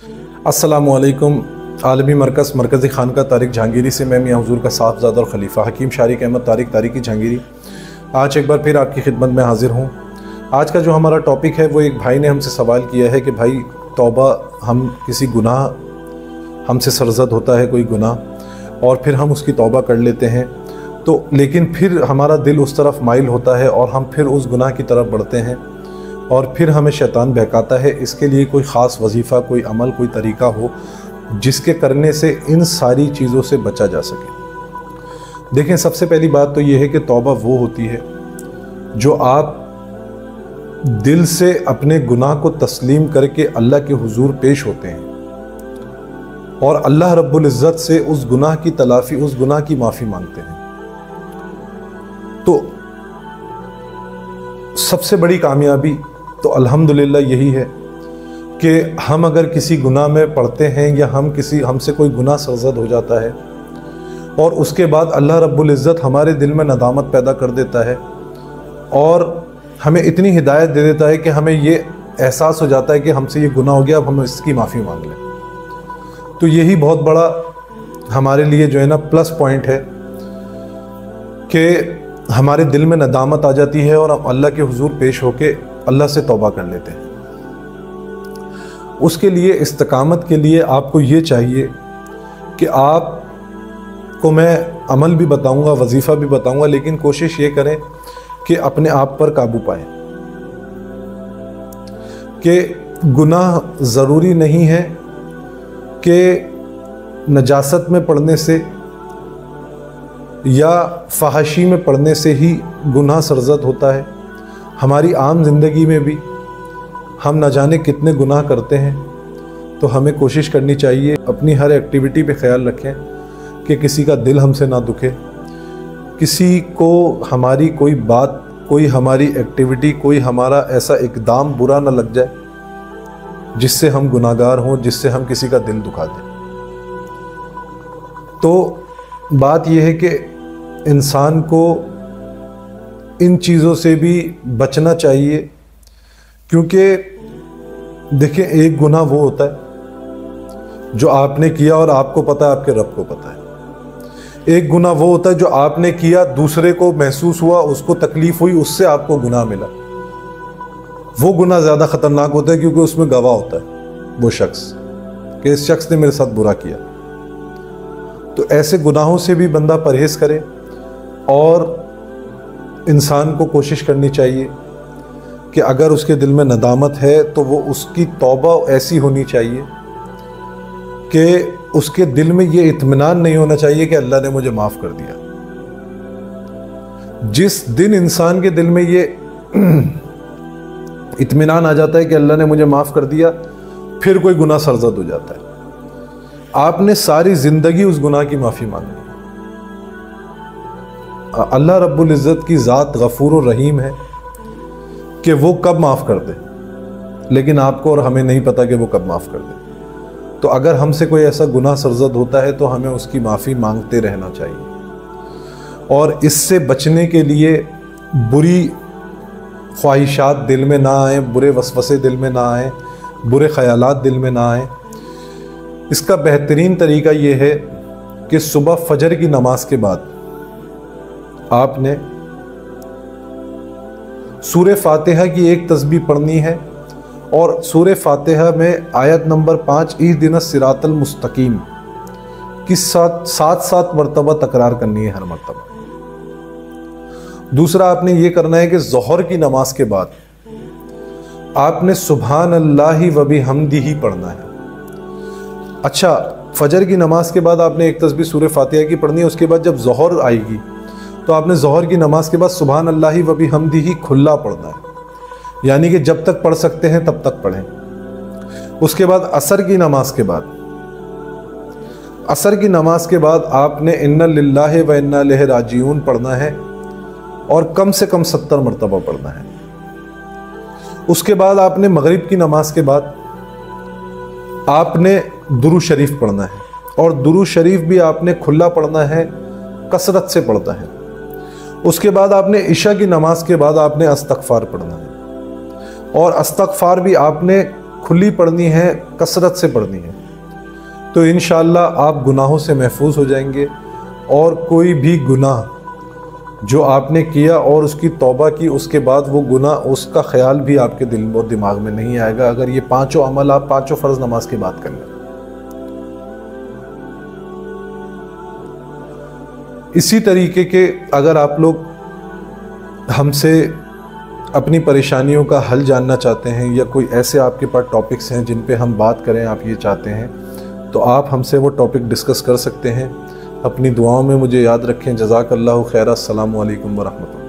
अस्सलामुअलैकुम। आलमी मरकज़ मरकज़ी खानका तारिक जहांगीरी से मैं मियां हुजूर का साहबजादा और ख़लीफ़ा हकीम शारिक अहमद तारिकी जहांगीरी आज एक बार फिर आपकी खिदमत में हाज़िर हूँ। आज का जो हमारा टॉपिक है वो एक भाई ने हमसे सवाल किया है कि भाई तौबा, हम किसी गुनाह, हमसे सरज़द होता है कोई गुनाह और फिर हम उसकी तौबा कर लेते हैं, तो लेकिन फिर हमारा दिल उस तरफ माइल होता है और हम फिर उस गुनाह की तरफ बढ़ते हैं और फिर हमें शैतान बहकाता है। इसके लिए कोई ख़ास वजीफ़ा, कोई अमल, कोई तरीका हो जिसके करने से इन सारी चीज़ों से बचा जा सके। देखें, सबसे पहली बात तो ये है कि तौबा वो होती है जो आप दिल से अपने गुनाह को तस्लीम करके अल्लाह के हुजूर पेश होते हैं और अल्लाह रब्बुल इज़्ज़त से उस गुनाह की तलाफ़ी, उस गुनाह की माफ़ी मांगते हैं। तो सबसे बड़ी कामयाबी तो अल्हम्दुलिल्लाह यही है कि हम अगर किसी गुनाह में पड़ते हैं या हमसे कोई गुनाह सरज़द हो जाता है और उसके बाद अल्लाह रब्बुल इज़्ज़त हमारे दिल में नदामत पैदा कर देता है और हमें इतनी हिदायत दे देता है कि हमें ये एहसास हो जाता है कि हमसे ये गुनाह हो गया, अब हम इसकी माफ़ी मांग लें। तो यही बहुत बड़ा हमारे लिए जो है ना प्लस पॉइंट है कि हमारे दिल में नदामत आ जाती है और हम अल्लाह के हुजूर पेश होके अल्लाह से तौबा कर लेते हैं। उसके लिए इस्तिकामत के लिए आपको ये चाहिए कि आपको मैं अमल भी बताऊंगा, वजीफ़ा भी बताऊंगा, लेकिन कोशिश ये करें कि अपने आप पर काबू पाएं कि गुनाह ज़रूरी नहीं है कि नजासत में पड़ने से या फ़हाशी में पड़ने से ही गुनाह सरज़द होता है। हमारी आम ज़िंदगी में भी हम न जाने कितने गुनाह करते हैं, तो हमें कोशिश करनी चाहिए अपनी हर एक्टिविटी पे ख्याल रखें कि किसी का दिल हमसे ना दुखे, किसी को हमारी कोई बात, कोई हमारी एक्टिविटी, कोई हमारा ऐसा इक़दाम बुरा ना लग जाए जिससे हम गुनाहगार हों, जिससे हम किसी का दिल दुखा दें। तो बात यह है कि इंसान को इन चीज़ों से भी बचना चाहिए, क्योंकि देखिए, एक गुनाह वो होता है जो आपने किया और आपको पता है, आपके रब को पता है। एक गुनाह वो होता है जो आपने किया, दूसरे को महसूस हुआ, उसको तकलीफ़ हुई, उससे आपको गुनाह मिला। वो गुनाह ज़्यादा ख़तरनाक होता है क्योंकि उसमें गवाह होता है वो शख्स कि इस शख्स ने मेरे साथ बुरा किया। तो ऐसे गुनाहों से भी बंदा परहेज़ करे और इंसान को कोशिश करनी चाहिए कि अगर उसके दिल में नदामत है तो वो उसकी तौबा ऐसी होनी चाहिए कि उसके दिल में ये इत्मीनान नहीं होना चाहिए कि अल्लाह ने मुझे माफ़ कर दिया। जिस दिन इंसान के दिल में ये इत्मीनान आ जाता है कि अल्लाह ने मुझे माफ़ कर दिया, फिर कोई गुनाह सरज़द हो जाता है। आपने सारी ज़िंदगी उस गुनाह की माफ़ी मांगनी। अल्लाह रब्बुल इज़्ज़त की ज़ात गफ़ूर और रहीम है कि वो कब माफ़ कर दे, लेकिन आपको और हमें नहीं पता कि वो कब माफ़ कर दे। तो अगर हमसे कोई ऐसा गुनाह सरज़द होता है तो हमें उसकी माफ़ी मांगते रहना चाहिए और इससे बचने के लिए बुरी ख्वाहिशात दिल में ना आए, बुरे वसवसे दिल में ना आए, बुरे ख़यालात दिल में ना आए। इसका बेहतरीन तरीका ये है कि सुबह फजर की नमाज के बाद आपने सूरह फातिहा की एक तस्बीह पढ़नी है और सूरह फातिहा में आयत नंबर 5 इहदिनस सिरातल मुस्तकीम की सात मरतबा तकरार करनी है हर मरतबा। दूसरा आपने ये करना है कि ज़ोहर की नमाज के बाद आपने सुभान अल्लाहि व बिहम्दिही पढ़ना है। अच्छा, फजर की नमाज के बाद आपने एक तस्बीह सूरह फातिहा की पढ़नी है। उसके बाद जब ज़ोहर आएगी तो आपने ज़ोहर की नमाज के बाद सुभान अल्लाहि व बिहम्दिही खुला पढ़ना है, यानी कि जब तक पढ़ सकते हैं तब तक पढ़ें। उसके बाद असर की नमाज के बाद आपने इन्ना लिल्लाहि व इन्ना इलैहि राजिऊन पढ़ना है और कम से कम 70 मरतबा पढ़ना है। उसके बाद आपने मगरिब की नमाज के बाद आपने दुरूद शरीफ पढ़ना है और दुरूद शरीफ भी आपने खुला पढ़ना है, कसरत से पढ़ना है। उसके बाद आपने इशा की नमाज के बाद आपने अस्तगफार पढ़ना है और अस्तगफार भी आपने کھلی پڑھنی ہے، کثرت سے پڑھنی ہے، تو انشاءاللہ آپ گناہوں سے محفوظ ہو جائیں گے، اور کوئی بھی گناہ جو آپ نے کیا اور اس کی توبہ کی، اس کے بعد وہ گناہ، اس کا خیال بھی آپ کے دل اور دماغ میں نہیں آئے گا، اگر یہ پانچوں عمل آپ پانچوں فرض نماز کی بات کریں۔ اسی طریقے کے اگر آپ لوگ ہم سے اپنی پریشانیوں کا حل جاننا چاہتے ہیں، یا کوئی ایسے آپ کے پاس ٹاپکس ہیں جن پہ ہم بات کریں، آپ یہ چاہتے ہیں، تو آپ ہم سے وہ ٹاپک ڈسکس کر سکتے ہیں۔ اپنی دعاؤں میں مجھے یاد رکھیں۔ جزاک اللہ خیر۔ السلام علیکم ورحمۃ اللہ۔